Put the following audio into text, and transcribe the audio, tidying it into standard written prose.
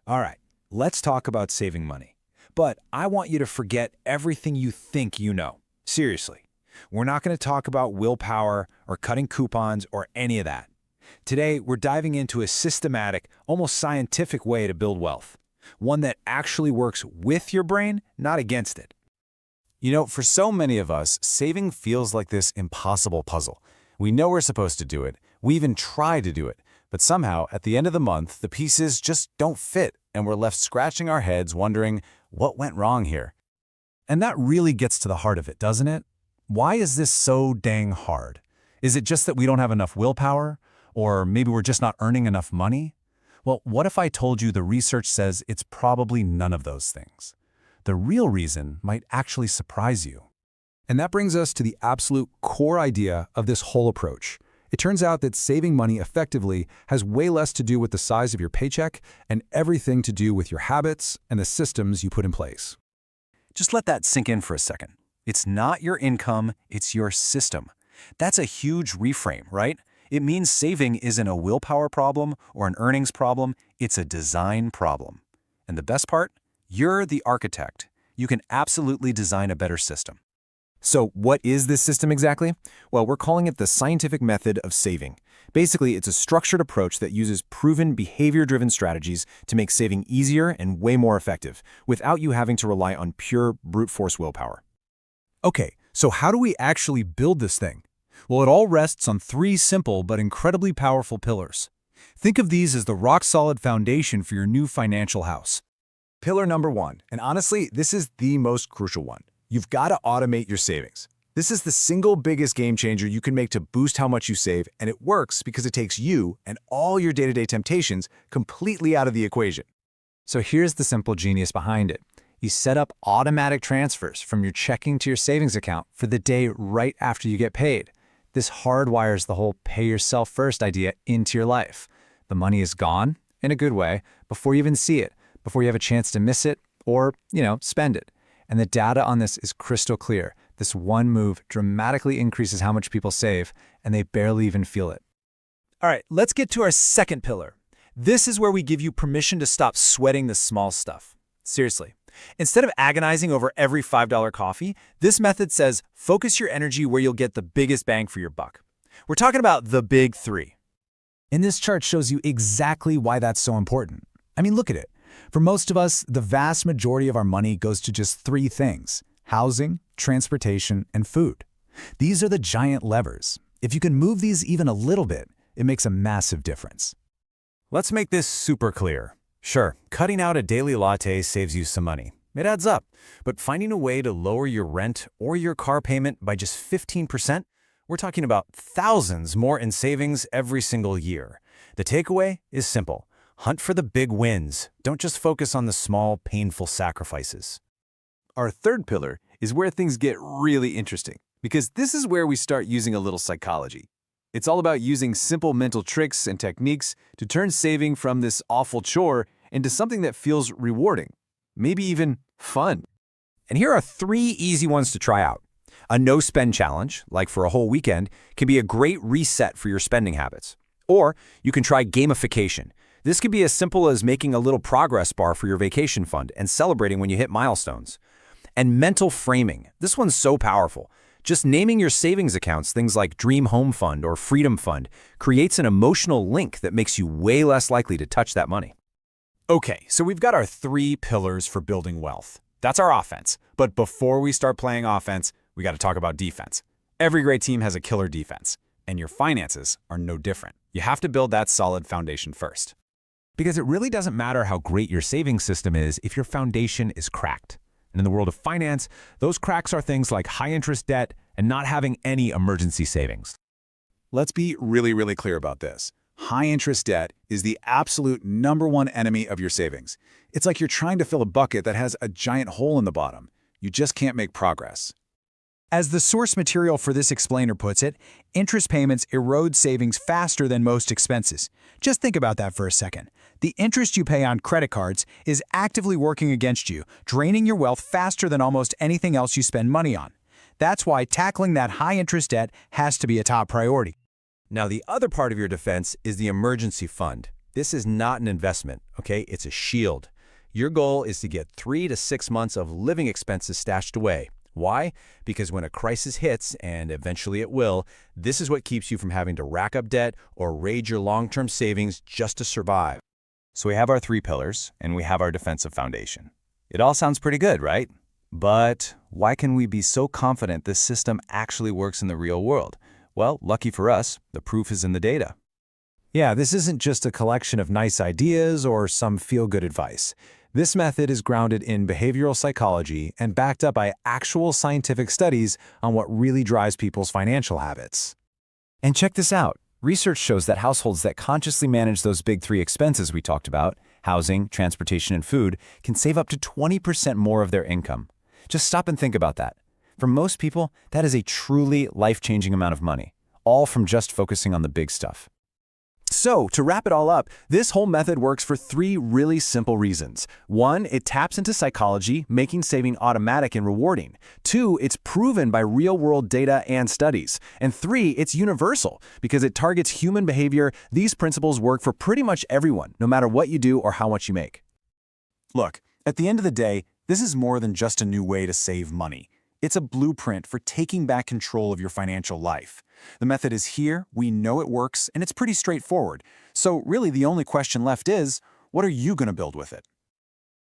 All right, let's talk about saving money. But I want you to forget everything you think you know. Seriously. We're not going to talk about willpower or cutting coupons or any of that. Today, we're diving into a systematic, almost scientific way to build wealth. One that actually works with your brain, not against it. You know, for so many of us, saving feels like this impossible puzzle. We know we're supposed to do it. We even try to do it. But somehow, at the end of the month, the pieces just don't fit, and we're left scratching our heads wondering, what went wrong here? And that really gets to the heart of it, doesn't it? Why is this so dang hard? Is it just that we don't have enough willpower? Or maybe we're just not earning enough money? Well, what if I told you the research says it's probably none of those things? The real reason might actually surprise you. And that brings us to the absolute core idea of this whole approach. It turns out that saving money effectively has way less to do with the size of your paycheck and everything to do with your habits and the systems you put in place. Just let that sink in for a second. It's not your income, it's your system. That's a huge reframe, right? It means saving isn't a willpower problem or an earnings problem, it's a design problem. And the best part? You're the architect. You can absolutely design a better system. So what is this system exactly? Well, we're calling it the scientific method of saving. Basically, it's a structured approach that uses proven behavior-driven strategies to make saving easier and way more effective, without you having to rely on pure brute force willpower. Okay, so how do we actually build this thing? Well, it all rests on three simple but incredibly powerful pillars. Think of these as the rock-solid foundation for your new financial house. Pillar number one, and honestly, this is the most crucial one. You've got to automate your savings. This is the single biggest game changer you can make to boost how much you save, and it works because it takes you and all your day-to-day temptations completely out of the equation. So here's the simple genius behind it. You set up automatic transfers from your checking to your savings account for the day right after you get paid. This hardwires the whole pay-yourself-first idea into your life. The money is gone, in a good way, before you even see it, before you have a chance to miss it or, spend it. And the data on this is crystal clear. This one move dramatically increases how much people save, and they barely even feel it. All right, let's get to our second pillar. This is where we give you permission to stop sweating the small stuff. Seriously. Instead of agonizing over every $5 coffee, this method says focus your energy where you'll get the biggest bang for your buck. We're talking about the big three. And this chart shows you exactly why that's so important. I mean, look at it. For most of us, the vast majority of our money goes to just three things: housing, transportation, and food. These are the giant levers. If you can move these even a little bit, it makes a massive difference. Let's make this super clear. Sure, cutting out a daily latte saves you some money. It adds up. But finding a way to lower your rent or your car payment by just 15%, we're talking about thousands more in savings every single year. The takeaway is simple. Hunt for the big wins. Don't just focus on the small, painful sacrifices. Our third pillar is where things get really interesting, because this is where we start using a little psychology. It's all about using simple mental tricks and techniques to turn saving from this awful chore into something that feels rewarding, maybe even fun. And here are three easy ones to try out. A no-spend challenge, like for a whole weekend, can be a great reset for your spending habits. Or you can try gamification. This could be as simple as making a little progress bar for your vacation fund and celebrating when you hit milestones. And mental framing. This one's so powerful. Just naming your savings accounts, things like Dream Home Fund or Freedom Fund, creates an emotional link that makes you way less likely to touch that money. Okay, so we've got our three pillars for building wealth. That's our offense. But before we start playing offense, we got to talk about defense. Every great team has a killer defense, and your finances are no different. You have to build that solid foundation first. Because it really doesn't matter how great your savings system is if your foundation is cracked. And in the world of finance, those cracks are things like high-interest debt and not having any emergency savings. Let's be really clear about this. High-interest debt is the absolute #1 enemy of your savings. It's like you're trying to fill a bucket that has a giant hole in the bottom. You just can't make progress. As the source material for this explainer puts it, interest payments erode savings faster than most expenses. Just think about that for a second. The interest you pay on credit cards is actively working against you, draining your wealth faster than almost anything else you spend money on. That's why tackling that high-interest debt has to be a top priority. Now, the other part of your defense is the emergency fund. This is not an investment, okay? It's a shield. Your goal is to get 3 to 6 months of living expenses stashed away. Why? Because when a crisis hits, and eventually it will, this is what keeps you from having to rack up debt or raid your long-term savings just to survive. So we have our 3 pillars, and we have our defensive foundation. It all sounds pretty good, right? But why can we be so confident this system actually works in the real world? Well, lucky for us, the proof is in the data. Yeah, this isn't just a collection of nice ideas or some feel-good advice. This method is grounded in behavioral psychology and backed up by actual scientific studies on what really drives people's financial habits. And check this out. Research shows that households that consciously manage those big 3 expenses we talked about, housing, transportation, and food, can save up to 20% more of their income. Just stop and think about that. For most people, that is a truly life-changing amount of money, all from just focusing on the big stuff. So, to wrap it all up, this whole method works for 3 really simple reasons. 1, it taps into psychology, making saving automatic and rewarding. 2, it's proven by real-world data and studies. And 3, it's universal. Because it targets human behavior, these principles work for pretty much everyone, no matter what you do or how much you make. Look, at the end of the day, this is more than just a new way to save money. It's a blueprint for taking back control of your financial life. The method is here, we know it works, and it's pretty straightforward. So really the only question left is, what are you going to build with it?